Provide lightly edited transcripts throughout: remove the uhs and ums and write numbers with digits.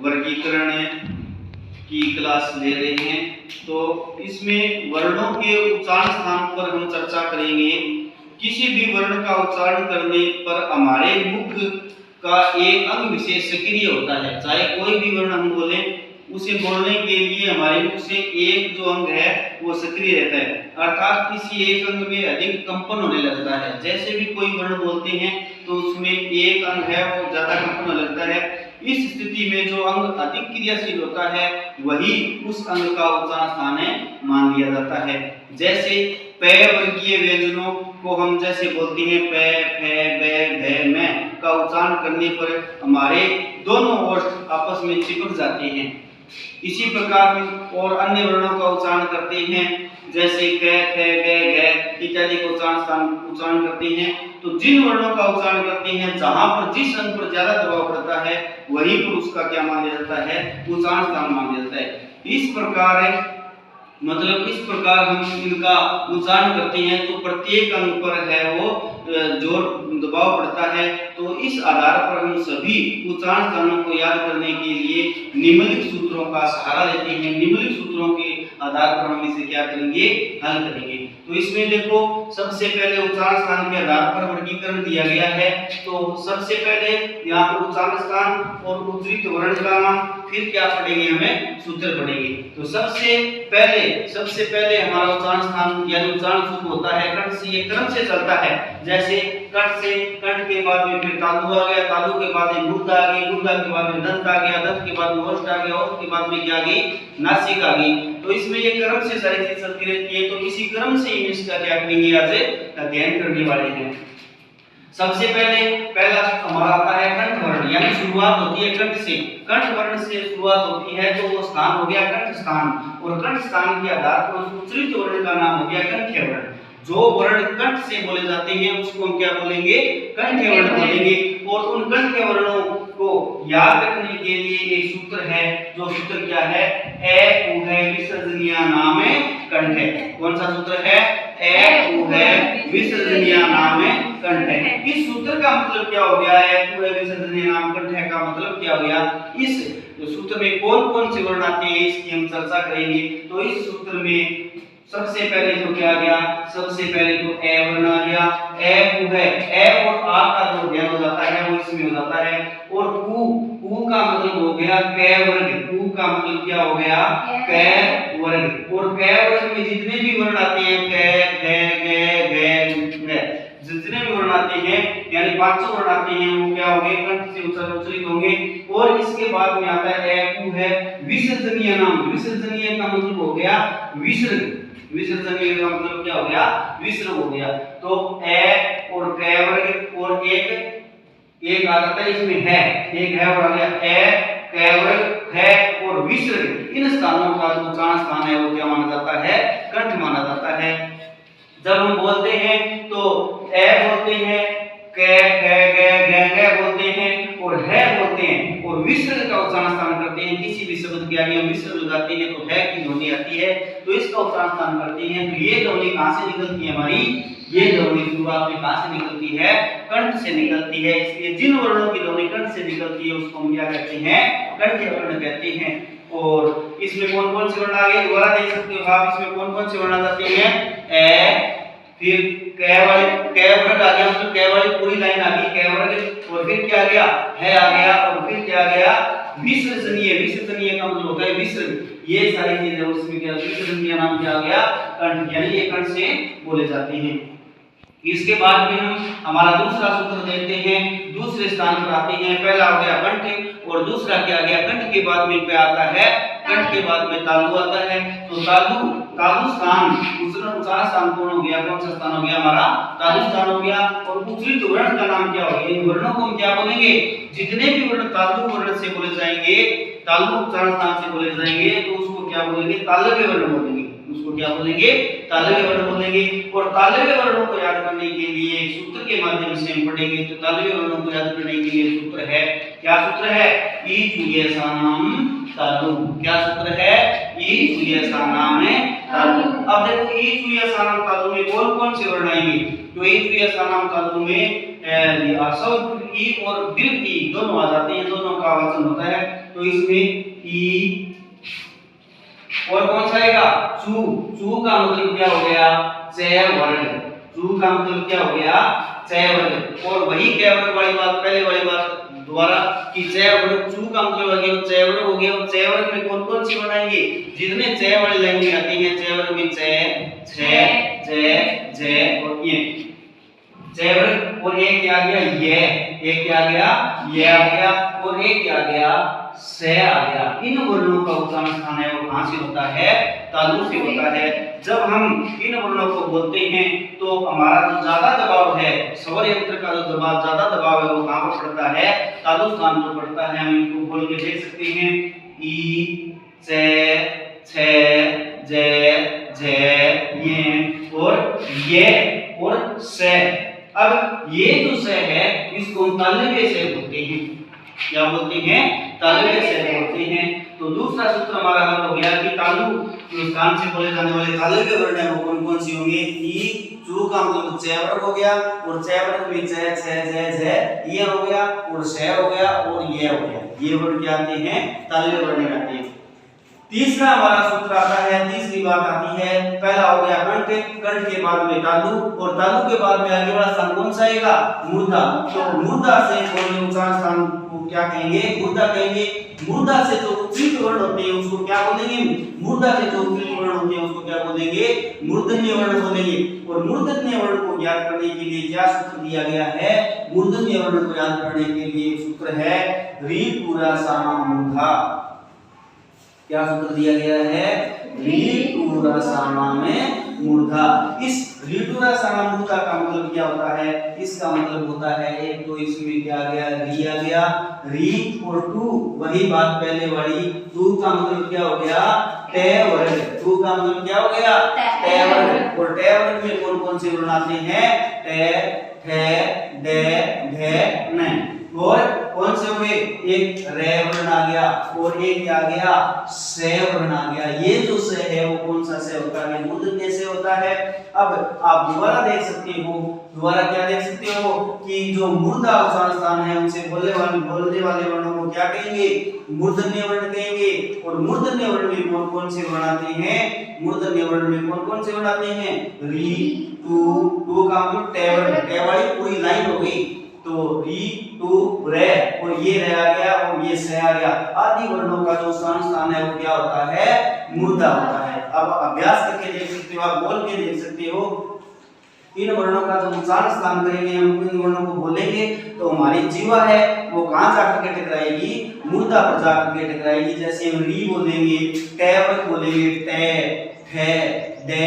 वर्गीकरण की क्लास ले रहे हैं। तो इसमें वर्णों के उच्चारण स्थान पर हम चर्चा करेंगे। किसी भी वर्ण का उच्चारण करने पर हमारे मुख का एक अंग विशेष सक्रिय होता है। चाहे कोई भी वर्ण हम बोले, उसे बोलने के लिए हमारे मुख से एक जो अंग है वो सक्रिय रहता है, अर्थात किसी एक अंग में अधिक कंपन होने लगता है। जैसे भी कोई वर्ण बोलते हैं तो उसमें एक अंग है वो ज्यादा कंपन होने लगता है। इस स्थिति में जो अंग अधिक क्रियाशील होता है वही उस अंग का उच्चारण स्थान मान लिया जाता है। जैसे प वर्गीय व्यंजनों को हम जैसे बोलते हैं प, फ, ब, भ, म का उच्चारण करने पर हमारे दोनों ओष्ठ आपस में चिपक जाते हैं। इसी प्रकार हम और अन्य वर्णों का उच्चारण करते हैं, जैसे क, ख, ग, घ इत्यादि का उच्चारण करते हैं। तो जिन वर्णों का उच्चारण करते हैं जहां पर जिस अंग पर ज्यादा दबाव पड़ता है वही पर उसका क्या मान लिया जाता है, उच्चारण स्थान मान लिया जाता है। इस प्रकार हम इनका उच्चारण करते हैं तो प्रत्येक अंग पर है वो जो दबाव पड़ता है। तो इस आधार पर हम सभी उच्चारण स्थानों को याद करने के लिए निम्नलिखित सूत्रों का सहारा लेते हैं। निम्नलिखित सूत्रों के आधार पर हम इसे क्या करेंगे, हल करेंगे। तो इसमें देखो सबसे पहले उच्चारण स्थान के आधार पर वर्गीकरण दिया गया है। तो सबसे पहले यहाँ पर उच्चारण स्थान और उद्धृत वर्ण का नाम, फिर क्या पढ़ेंगे, हमें सूत्र पढ़ेंगे। तो सबसे पहले हमारा उच्चारण स्थान यानी उच्चारण सूत्र होता है कंठ से। ये क्रम से चलता है, जैसे कंठ के बाद में फिर तालु आ गया, तालु के बाद में गुर्दा आ गई, गुर्दा के बाद में दंत आ गया, दंत के बाद में ओष्ठ आ गया, ओष्ठ के बाद में क्या आ गई, नासिका आ गई। तो इसमें ये क्रम से सारी चीज चलती रहती है। तो इसी क्रम से ही इसका क्या करेंगे, आज अध्ययन करने वाले हैं। सबसे पहला हमारा आता है कंठ वर्ण, यानी शुरुआत होती है कंठ से। कंठ वर्ण से शुरुआत होती है तो वो स्थान हो गया कंठ स्थान, और कंठ स्थान के आधार पर उस उच्चरित वर्ण का नाम हो गया कंठ्य वर्ण। जो वर्ण कंठ से बोले जाते हैं उसको हम क्या बोलेंगे, कंठ्य वर्ण बोलेंगे। और उन कंठ्य वर्णों को याद रखने के लिए एक सूत्र है, जो सूत्र क्या है, ए उ है विसर्जनीय नाम कंठ है। कौन सा सूत्र है, ए उ है विसर्जनीय नाम कंठ है। इस सूत्र का मतलब क्या हो गया है, उ है विसर्जनीय नाम कंठ है का मतलब क्या हो गया, इस सूत्र में कौन कौन से वर्ण आते हैं इसकी हम चर्चा करेंगे। तो इस सूत्र में सबसे पहले तो क्या गया, सबसे पहले तो ए वर्ण आ गया। ए उ है, ए और आ का जो अध्ययन हो जाता है वो इसमें हो जाता है। और उ का मतलब हो गया क वर्ग, उ का मतलब क्या हो गया, क वर्ग। और क वर्ग में जितने भी वर्ण आते हैं क, ख, ग, घ, जितने भी वर्ण आते हैं यानी 500 वर्ण आते हैं वो क्या होंगे, कंठ से उच्चारित होंगे। और इसके बाद में आता है ए उ है विसर्जनीय नाम। विसर्जनीय का मतलब हो गया विसर्ग, विसर्जनीय का मतलब क्या हो गया, विसर्ग हो गया। तो ए और क वर्ग और एक आ जाता है इसमें है, एक है और आ गया ए, क वर्ग, है और विसर्ग। इन स्थानों का जो उच्चारण स्थान है वो क्या माना जाता है, कंठ माना जाता है। जब हम बोलते हैं तो ए बोलते हैं, क, ख, ग, घ बोलते हैं और है बोलते हैं, और विसर्ग का उच्चारण स्थान करते हैं। किसी भी शब्द के आगे हम विसर्ग लगाते हैं तो है की ध्वनि आती है, तो इसका उच्चारण स्थान करते हैं। तो ये ध्वनि कहां से निकलती है हमारी, ये ध्वनि शुरुआत में कहां से निकलती है, कंठ से निकलती है। इसलिए जिन वर्णों की ध्वनि कंठ से निकलती है उसको हम क्या कहते हैं, कंठ्य वर्ण कहते हैं। और इसमें कौन कौन से वर्ण आ गए, दोबारा देख सकते हो आप, इसमें कौन कौन से वर्ण आ जाते हैं, ए, फिर क वर्ग आ गया, मतलब क वाली पूरी लाइन आ गई क वर्ग, और फिर क्या आ गया, है आ गया, और फिर क्या आ गया, विसर्जनीय। विसर्जनीय का मतलब होता है विसर्ग। ये सारी चीजें उसमें क्या, विसर्जनीय नाम क्या आ गया, कंठ, यानी ये कंठ से बोले जाते हैं। इसके बाद में हम हमारा दूसरा सूत्र देखते हैं, दूसरे स्थान पर आते हैं। पहला हो गया कंठ और दूसरा क्या आ गया, कंठ के बाद में क्या आता है, कंठ के बाद में तालु आता है। तो तालु स्थान उच्चारण स्थान कौन हो गया, कौन सा स्थान हो गया हमारा, तालु स्थान हो गया। और उच्चरित वर्ण का नाम क्या हो गया, इन वर्णों को हम क्या बोलेंगे, जितने भी वर्ण तालु वर्ण से बोले जाएंगे, तालु उच्चारण स्थान से बोले जाएंगे तो उसको क्या बोलेंगे, तालव्य वर्ण बोलेंगे। उसको क्या बोलेंगे, तालव्य वर्ण बोलेंगे। और तालव्य वर्णों को याद करने के लिए एक सूत्र के माध्यम से हम पढ़ेंगे। तो तालव्य वर्णों को याद करने के लिए सूत्र है, क्या सूत्र है, ई सुयसानाम तालु। क्या सूत्र है, ई सुयसानाम अब देखो ई चू या सा नाम धातु में कौन कौन से वर्ण आएंगे? तो ई चू या सा नाम धातु में असव ई और दीर्घ ई दोनों आ जाते हैं, दोनों का वचन होता है। तो इसमें ई और कौन सा आएगा? चू। चू का मतलब क्या हो गया? चय वर्ग। चू का मतलब क्या हो गया? चय वर्ग। और वही चय वर्ग वाली बात, पहले वाली बात दोबारा कि चय वर्ग, चू का मतलब हो गया चय वर्ग हो गया। और चय वर्ग में कौन कौन सी बनाएंगे? जितने चय वाली लाइन में आती है चय वर्ग में चय, छय, जय, जय और ये चय वर्ग। और एक क्या आ गया? ये। एक क्या आ गया? ये आ गया। और एक क्या आ गया? से आ गया। इन वर्णों का उच्चारण स्थान है वो कहां से होता है? तालु से होता है। जब हम इन वर्णों को बोलते हैं तो हमारा जो ज्यादा दबाव है, स्वर यंत्र का जो दबाव, ज्यादा दबाव है वो कहां पर पड़ता है? तालु स्थान पर पड़ता है। हम इनको बोल के देख सकते हैं ई, से, छे, जे, जे, ये और ये और से। अब ये जो से है इसको हम तालव्य से बोलते हैं। क्या बोलते हैं? तालव्य से बोलते हैं। तो दूसरा सूत्र हमारा हल हो गया कि तालु स्थान से बोले जाने वाले तालव्य वर्ण है वो कौन कौन सी होंगे? ई, चू का मतलब चय वर्ग हो गया। और चय वर्ग में चय, छय, जय, जय ये हो गया। और से हो गया और ये हो गया। ये वर्ण क्या आते हैं? तालव्य वर्ण आते हैं। तीसरा हमारा सूत्र आता है, तीसरी बात आती है, पहला हो गया कंठ, कंठ के बाद में तालु और तालु के बाद में आगे वाला स्थान कौन सा आएगा? मूर्धा। तो मूर्धा से बोलने उच्चारण स्थान को क्या कहेंगे? मूर्धा कहेंगे। मूर्धा से जो उच्चृत वर्ण होते हैं उसको क्या बोलेंगे? मूर्धा से जो उच्चृत वर्ण होते हैं उसको क्या बोलेंगे? मूर्धन्य वर्ण बोलेंगे। और मूर्धन्य वर्ण को ज्ञात करने के लिए क्या सूत्र दिया गया है? मूर्धन्य वर्ण को ज्ञात करने के लिए सूत्र है री पूरा साना मूर्धा। क्या सूत्र दिया गया है? रीटूरा साना में मूर्धा। इस रीटूरा साना मूर्धा का मतलब क्या होता है? इसका मतलब होता है एक तो इसमें क्या आ गया? री आ गया। री और टू वही बात पहले वाली। टू का मतलब क्या हो गया? टे वर्ग। टू का मतलब क्या हो गया? टे वर्ग। और टे वर्ग में कौन कौन से वर्ण आते हैं? टे, ठे, डे, ढे, न। और कौन से हुए? एक रे वर्ण आ गया और एक क्या आ गया? से वर्ण आ गया। ये जो से है वो कौन सा से होता है? मूर्धन्य से होता है। अब आप दोबारा देख सकते हो, दोबारा क्या देख सकते हो कि जो मूर्धा उच्चारण स्थान है उनसे बोलने वाले वर्णों को क्या कहेंगे? मूर्धन्य वर्ण कहेंगे। और मूर्धन्य वर्ण में कौन कौन से वर्ण आते हैं? मूर्धन्य वर्ण में कौन कौन से वर्ण आते हैं? री, टू, टू का मतलब टे वर्ण, टे वाली पूरी लाइन हो गई। तो री, टू, रे और ये रे आ गया और ये से आ गया। आदि वर्णों का जो उच्चारण स्थान है वो क्या होता है? मूर्धा होता है। अब अभ्यास करके देख सकते हो, आप बोल के देख सकते हो। इन वर्णों का जब उच्चारण स्थान करेंगे, हम इन वर्णों को बोलेंगे तो हमारी जीवा है वो कहां जाकर के टकराएगी? मूर्धा पर जाकर के टकराएगी। जैसे हम री बोलेंगे, टे पर बोलेंगे, टे, ठे, डे,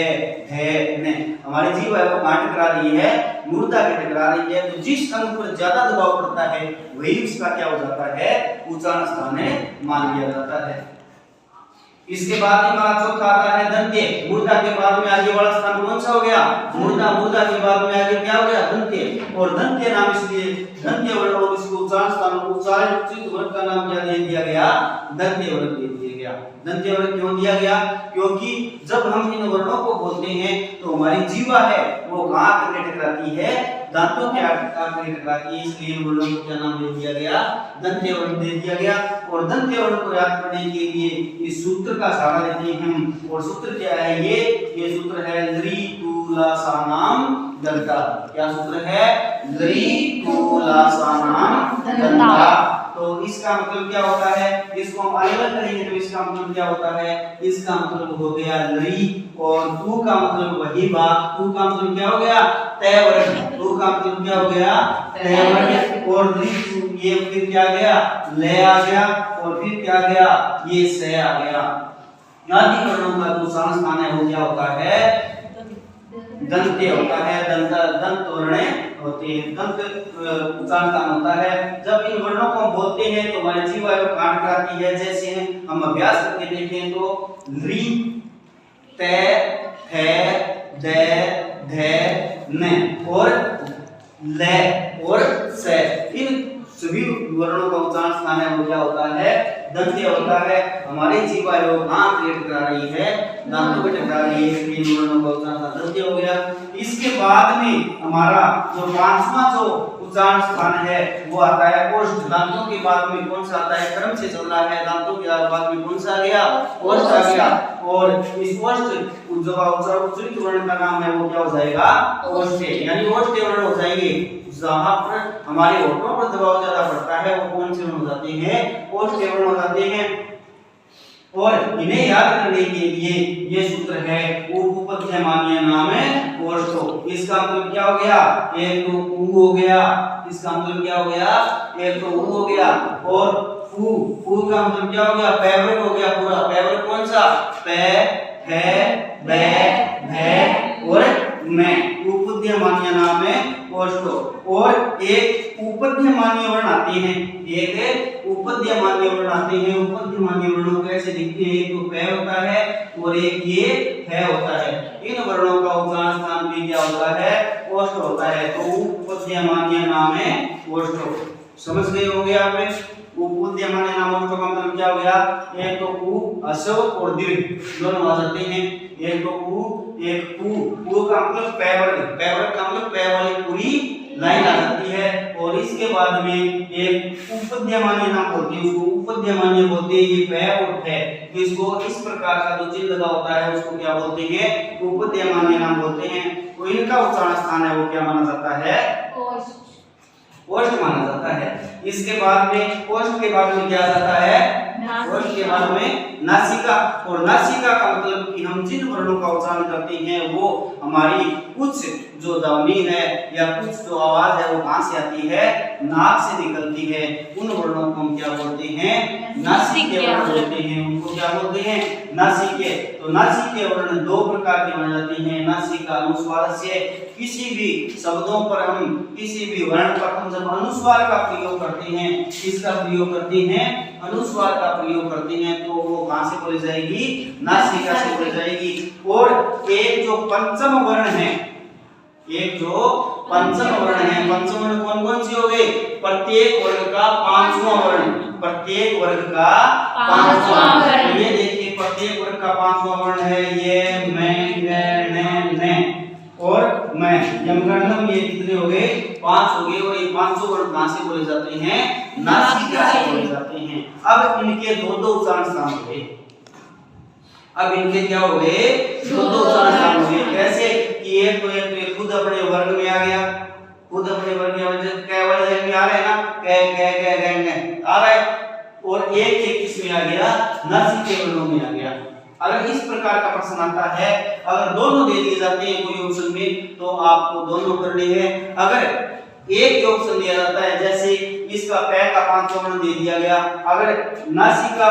ढे, ने। हमारी जीवा है वो कहां टकरा रही है? मूर्धा के टकरा रही है। तो जिस अंग पर ज्यादा दबाव पड़ता है वही उसका क्या हो जाता है? उच्चारण स्थान मान लिया जाता है। इसके बाद में हमारा चौथा आता है दंत्य। मूर्धा के बाद में आगे वाला स्थान कौन सा हो गया? मूर्धा। मूर्धा के बाद में आगे क्या हो गया? दंत्य। और दंत्य नाम इसलिए दंत्य वर्ण और इसको उच्चारण स्थान को उच्चारण उचित वर्ण का नाम क्या दे दिया गया? दंत्य वर्ण दे दिया गया। दंत्य वर्ण क्यों दिया गया? क्योंकि जब हम इन वर्णों को बोलते हैं तो हमारी जीवा है वो कहां आकर टकराती है? दांतों के आकर टकराती है। इसलिए इन वर्णों को क्या नाम दे दिया गया? दंत्य वर्ण दे दिया गया। और दंत्य वर्ण को याद करने के लिए इस सूत्र का सहारा लेते हैं हम। और सूत्र क्या है? ये सूत्र है ली टूला सानाम दंता। क्या सूत्र है? ली टूला सानाम दंता। तो इसका मतलब क्या होता है? इसको हम अलग करेंगे तो इसका मतलब क्या होता है? इसका मतलब हो गया ली और टू का मतलब वही बात। टू का मतलब क्या हो गया? तय वर्ण। टू का मतलब क्या हो गया? तय वर्ण। और ली ये फिर क्या गया? ले आ गया और फिर क्या गया? ये से आ गया। आदि वर्णों का जो स्थान है वो क्या होता है? दंत्य होता है। दंत वर्ण होते हैं। दंत उच्चारण स्थान होता है। जब इन वर्णों को हम बोलते हैं तो हमारी जीवा को काट कराती है। जैसे हम अभ्यास करके देखें तो री, ते, थे, दे, धे, ने और ले और से। इन सभी वर्णों का उच्चारण स्थान है वो क्या होता है? दंत्य होता है। हमारी जीवा योग आंख लेट करा रही है, दांतों को टकरा रही है, तीन वर्णों का उच्चारण स्थान दंत्य हो गया। इसके बाद में हमारा जो पांचवा जो उच्चारण स्थान है वो आता है ओष्ठ। दांतों के बाद में कौन सा आता है? क्रम से चल रहा है, दांतों के बाद में कौन सा आ गया? ओष्ठ आ गया। और इस ओष्ठ जो उच्चारित वर्ण का नाम है वो क्या हो जाएगा? ओष्ठ, यानी ओष्ठ वर्ण हो जाएंगे। जहां पर हमारे होठों पर दबाव ज्यादा पड़ता है वो कौन से वर्ण हो जाते हैं? ओष्ठ वर्ण हो जाते हैं। और इन्हें याद करने के लिए ये सूत्र है उपपद्यमानीय नाम है ओष्ठ। इसका मतलब क्या हो गया? एक तो उ हो गया, इसका मतलब क्या हो गया? एक तो उ हो गया, और उ का मतलब क्या हो गया? पैवर्ग हो गया पूरा। पैवर्ग कौन सा? पै, है, बै, भै और मैं। उपपद्यमानीय नाम है ओष्ठ। और एक उपपद्यमानीय वर्ण आते हैं, एक उपपद्यमानीय वर्ण आते हैं। उपपद्यमानीय वर्णों कैसे दिखते हैं? एक तो पै होता है और एक ये है होता है। इन वर्णों का उच्चारण स्थान भी क्या होता है? ओष्ठ होता है। तो उपपद्यमानीय नाम है ओष्ठ। समझ गए होंगे आपने? उपपद्यमानीय नाम ओष्ठ का मतलब क्या हो गया? एक तो उ, ह्रस्व और दीर्घ दोनों आ जाते हैं। एक तो उ, एक उ का मतलब पैवर्ग, पैवर्ग का मतलब पै वाली पूरी लाइन आ जाती है। और इसके बाद में एक उपपद्यमानीय नाम बोलते हैं, उसको उपपद्यमानीय बोलते हैं। ये पै और है, तो इसको इस प्रकार का जो चिन्ह लगा होता है उसको क्या बोलते हैं? उपपद्यमानीय नाम बोलते हैं। तो इनका उच्चारण स्थान है वो क्या माना जाता है? ओष्ठ माना जाता है। इसके बाद में ओष्ठ के बाद में क्या जाता है? ओष्ठ के बाद में नासिका। और नासिका का मतलब कि हम जिन वर्णों का उच्चारण करते हैं वो हमारी कुछ जो ध्वनि है या कुछ जो आवाज है वो कहां से आती है? नाक से निकलती है। उन वर्णों को हम क्या बोलते हैं? नासिके वर्ण बोलते हैं। उनको क्या बोलते हैं? नासिके। तो नासिके वर्ण दो प्रकार के माने जाते हैं। नासिका अनुस्वारस्य, किसी भी शब्दों पर हम, किसी भी वर्ण पर हम जब अनुस्वार का प्रयोग करते हैं, किसका प्रयोग करते हैं? अनुस्वार का प्रयोग करते हैं, तो वो कहां से बोली जाएगी? नासिका से बोली जाएगी। और एक जो पंचम वर्ण है, एक जो पंचम वर्ण है, पंचम वर्ण कौन कौन से हो गए? प्रत्येक वर्ग का पांचवां वर्ण, प्रत्येक वर्ग का पांचवां वर्ण। ये देखिए प्रत्येक वर्ग का पांचवां वर्ण है ये मैं, ने और मैं। यमगंडम ये कितने हो गए? 5 हो गए। और ये पांचों वर्ण कहां से बोले जाते हैं? नासिका से बोले जाते हैं। अब इनके दो दो उच्चारण स्थान हो गए। अब इनके क्या हो गए? दो दो उच्चारण स्थान हो गए। कैसे कि एक तो खुद अपने वर्ग में आ गया, खुद अपने वर्ग में कै वाले में आ रहा है ना, कै कै कै कै आ रहा है। और एक किसमें आ गया? नासिके वर्णों में आ गया। अगर इस प्रकार का प्रश्न आता है, अगर दोनों दे दिए जाते हैं कोई ऑप्शन में, तो आपको दोनों करने हैं। अगर एक ही ऑप्शन दिया जाता है, जैसे इसका पै का पांचवां वर्ण दे दिया गया, अगर नासिका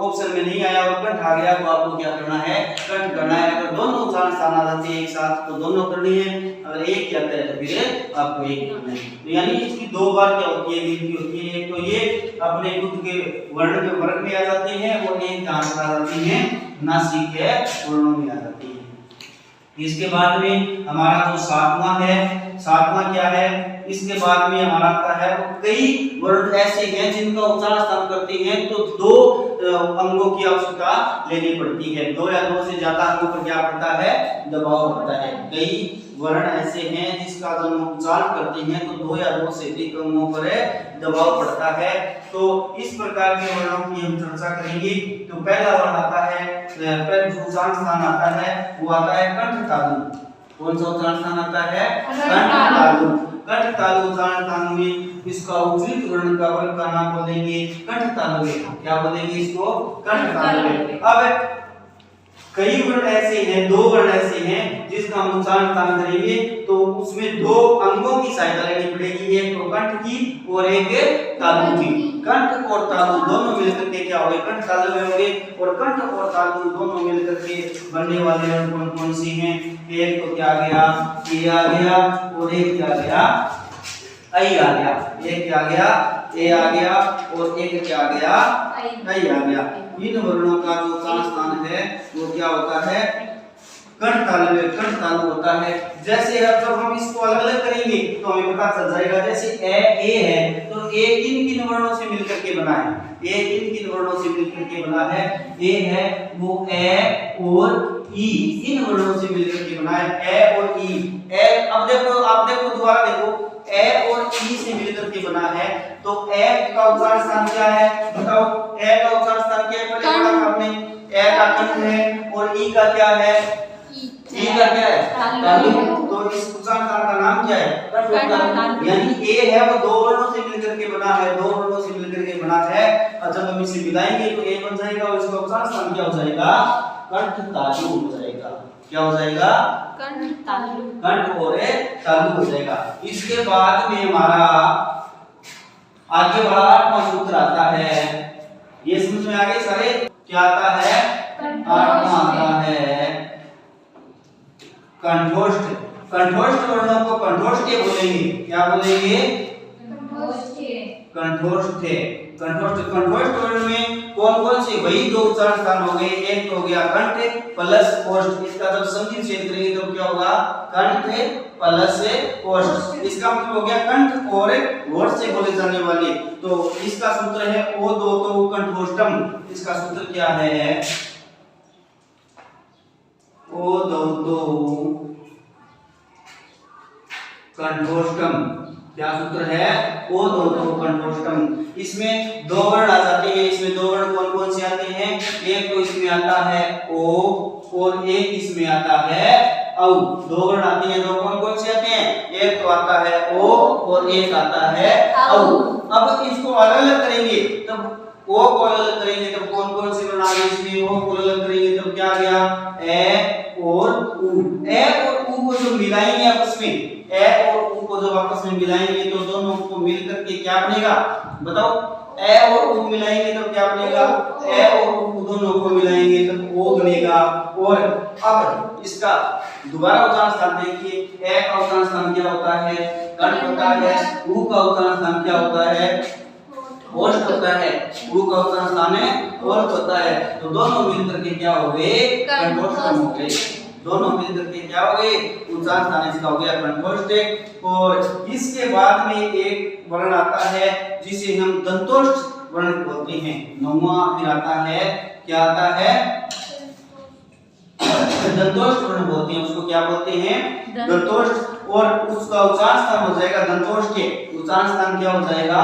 ऑप्शन में नहीं आया और कंठ आ गया, तो आपको क्या करना है? कंठ करना है। अगर दोनों उच्चारण स्थान आ जाते हैं एक साथ तो दोनों करनी है। अगर एक आता है तो फिर आपको एक करना है। तो यानी इसकी दो बार क्या होती है? गिनती होती है। एक तो ये अपने खुद के वर्ण के वर्ग में आ जाते हैं और एक कहां से आ जाती है? नासिके वर्णों में आ जाती है। इसके बाद में हमारा जो सातवां है, सातवां क्या है? इसके बाद में हमारा आता है कई वर्ण ऐसे हैं जिनका उच्चारण स्थान करते हैं तो दो अंगों की आवश्यकता लेनी पड़ती है। दो या दो से ज्यादा अंगों पर क्या पड़ता है? दबाव पड़ता है। कई वर्ण ऐसे हैं जिसका जब हम उच्चारण करते हैं तो दो या दो से अधिक अंगों पर दबाव पड़ता है। तो इस प्रकार के वर्णों की हम चर्चा करेंगे। तो पहला वर्ण आता है, पहला जो उच्चारण स्थान आता है वो आता है कंठ तालु। कौन सा उच्चारण स्थान आता है? कंठ तालु। कंठ तालु उच्चारण स्थान में इसका उच्चरित वर्ण का वर्ग का नाम बोलेंगे कंठ तालु। क्या बोलेंगे इसको? कंठ तालु। अब कई वर्ण ऐसे हैं, दो वर्ण ऐसे हैं जिसका हम उच्चारण स्थान करेंगे तो उसमें दो अंगों की सहायता लेनी पड़ेगी, एक तो कंठ की और एक तालु की। कंठ और तालु दोनों मिलकर के क्या होंगे? कंठ तालु होंगे। और कंठ और तालु दोनों मिलकर के बनने वाले वर्ण कौन कौन से हैं? एक तो क्या आ गया? ए आ गया और एक क्या आ गया? आई आ गया। एक क्या आ गया? ए आ गया और एक क्या आ गया? आई आ गया। इन वर्णों का जो उच्चारण स्थान है वो क्या होता है? कंठ तालु होता है। जैसे जब हम इसको अलग अलग करेंगे तो हमें पता चल जाएगा। जैसे ए है तो ए किन किन वर्णों से मिलकर के बना है, ए किन किन वर्णों से मिलकर के बना है, ए है वो ए और ई इन वर्णों से मिलकर के बना है, ए और ई। ए अब देखो, आप देखो दोबारा देखो, ए और ई से मिलकर के बना है तो ए का उच्चारण स्थान क्या है बताओ, ए का उच्चारण स्थान क्या है पहले पढ़ा आपने, ए का कंठ है और ई का क्या है, ई का क्या है तालु। तो इस उच्चारण स्थान का नाम क्या है, यानी ए है वो दो वर्णों से मिलकर के बना है, दो वर्णों से मिलकर के बना है। और जब हम इसे मिलाएंगे तो ए बन जाएगा और इसका उच्चारण स्थान क्या हो जाएगा, कंठ तालु हो जाएगा। क्या हो जाएगा, कंठ तालु, कंठ और तालु हो जाएगा। इसके बाद में हमारा आगे बड़ा 8वां सूत्र आता है, ये समझ में आ गए सारे, क्या आता है 8वां आता है कंठोष्ठ। कंठोष्ठ वर्णों को कंठोष्ठ्य बोलेंगे, क्या बोलेंगे, कंठोष्ठ्य। कंठोष्ठ वर्ण में कौन कौन से, वही दो उच्चारण स्थान हो गए, एक तो हो गया कंठ प्लस ओष्ठ। इसका जब संधि छेद करेंगे तो क्या होगा, कंठ प्लस ओष्ठ। इसका मतलब हो गया कंठ और ओष्ठ से बोले जाने वाले। तो इसका सूत्र है ओ दो तो कंठोष्ठम। इसका सूत्र क्या है, ओ दो तो कंठोष्ठम। क्या सूत्र है, ओ दो तो कंठोष्ठम। इसमें दो वर्ण आ जाते हैं, इसमें दो वर्ण कौन कौन से आते हैं, एक तो इसमें आता है ओ और एक इसमें आता है औ। दो वर्ण आते हैं, दो कौन कौन से आते हैं, एक तो आता है ओ और एक आता है औ। अब इसको अलग अलग करेंगे तब ओ को अलग करेंगे तब कौन कौन से वर्ण आ गए, इसमें ओ को अलग करेंगे तब क्या आ गया, ए और उ। ए और उ को जो मिलाएंगे आपस में, ए और उ को जब आपस में मिलाएंगे तो दोनों को मिलकर के क्या बनेगा बताओ, ए और उ मिलाएंगे तो क्या बनेगा, ए और उ दोनों को मिलाएंगे तब ओ बनेगा। और अब इसका दोबारा उच्चारण स्थान देखिए, ए का उच्चारण स्थान क्या होता है, कंठ होता है, उ का उच्चारण स्थान क्या होता है, ओष्ठ होता है, उ का उच्चारण स्थान है ओष्ठ होता है। तो दोनों मिलकर के क्या हो गए, कंठोष्ठ हो गए। दोनों मिलकर के क्या हो गए, उच्चारण स्थान इसका हो गया कंठोष्ठ। और इसके बाद में एक वर्ण आता है जिसे हम दंतोष्ठ वर्ण बोलते हैं। 9वां फिर आता है, क्या आता है, दंतोष्ठ वर्ण बोलते हैं, उसको क्या बोलते हैं, दंतोष्ठ। और उसका उच्चारण स्थान हो जाएगा दंतोष्ठ। उच्चारण स्थान क्या हो जाएगा,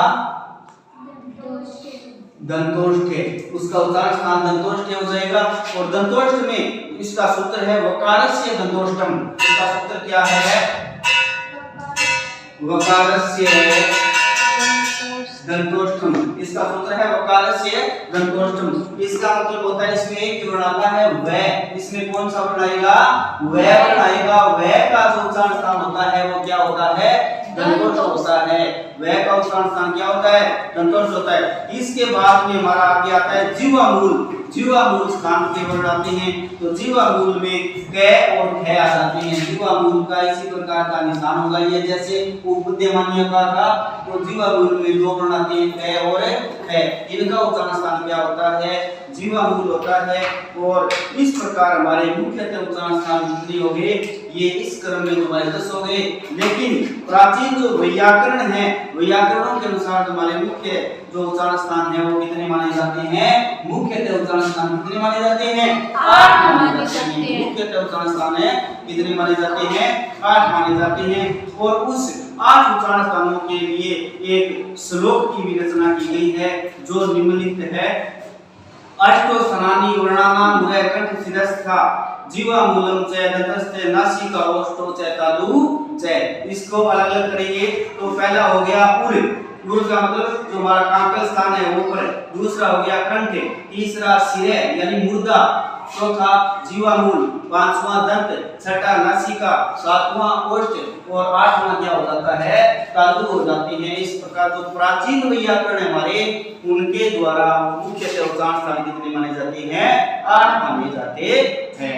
दंतोष्ठ। उसका उच्चारण स्थान दंतोष्ठ हो जाएगा। और दंतोष्ठ में इसका सूत्र है वकारस्य दंतोष्ठम। इसका सूत्र क्या है, वकारस्य दंतोष्ठम। इसका सूत्र है वकारस्य दंतोष्ठम। इसका मतलब होता है इसमें एक वर्ण आता है व, इसमें कौन सा वर्ण आएगा, व वर्ण आएगा। व का जो उच्चारण स्थान होता है वो क्या होता है, दंतोष्ठ होता है। व का उच्चारण स्थान क्या होता है, दंतोष्ठ होता है। इसके बाद में हमारा आगे आता है जीवा मूल। जीवा मूल स्थान के वर्ण आते हैं तो जीवा मूल में क और ख आ जाते हैं। जीवा मूल का इसी प्रकार का निशान होगा, ये जैसे उपद्यमान्य का था तो जीवा मूल में दो वर्ण आते हैं क और ख। इनका उच्चारण स्थान क्या होता है, जीवा मूल होता है। और इस प्रकार हमारे मुख्यतः उच्चारण स्थान कितने हो गए, ये इस क्रम में तुम्हारे 10 हो गए। लेकिन प्राचीन जो वैयाकरण है, वैयाकरणों के अनुसार हमारे मुख्य जो उच्चारण स्थान है वो कितने माने जाते हैं, मुख्यतः उच्चारण स्थान कितने माने जाते हैं, 8 माने जाते हैं। मुख्यतः उच्चारण स्थान है कितने माने जाते हैं, 8 माने जाते हैं। और उस 8 उच्चारण स्थानों के लिए एक श्लोक की भी रचना की गई है जो निम्नलिखित है। अष्टो स्थानानि वर्णानां मूले कंठ शिरस्था जीवा मूलम च दंतस्ते नासिका ओष्ठो च तालु च। इसको अलग अलग करेंगे तो पहला हो गया उर। उर का मतलब जो हमारा कांकल स्थान है वो पर। दूसरा हो गया कंठ, तीसरा सिर यानी मुर्दा, चौथा जीवा मूल, पांचवा दंत, छठा नासिका, सातवां ओष्ठ और आठवां क्या हो जाता है, तालु हो जाते हैं। इस प्रकार जो प्राचीन वैयाकरण हमारे उनके द्वारा मुख्यतः उच्चारण स्थान कितने माने जाते हैं, 8 माने जाते हैं।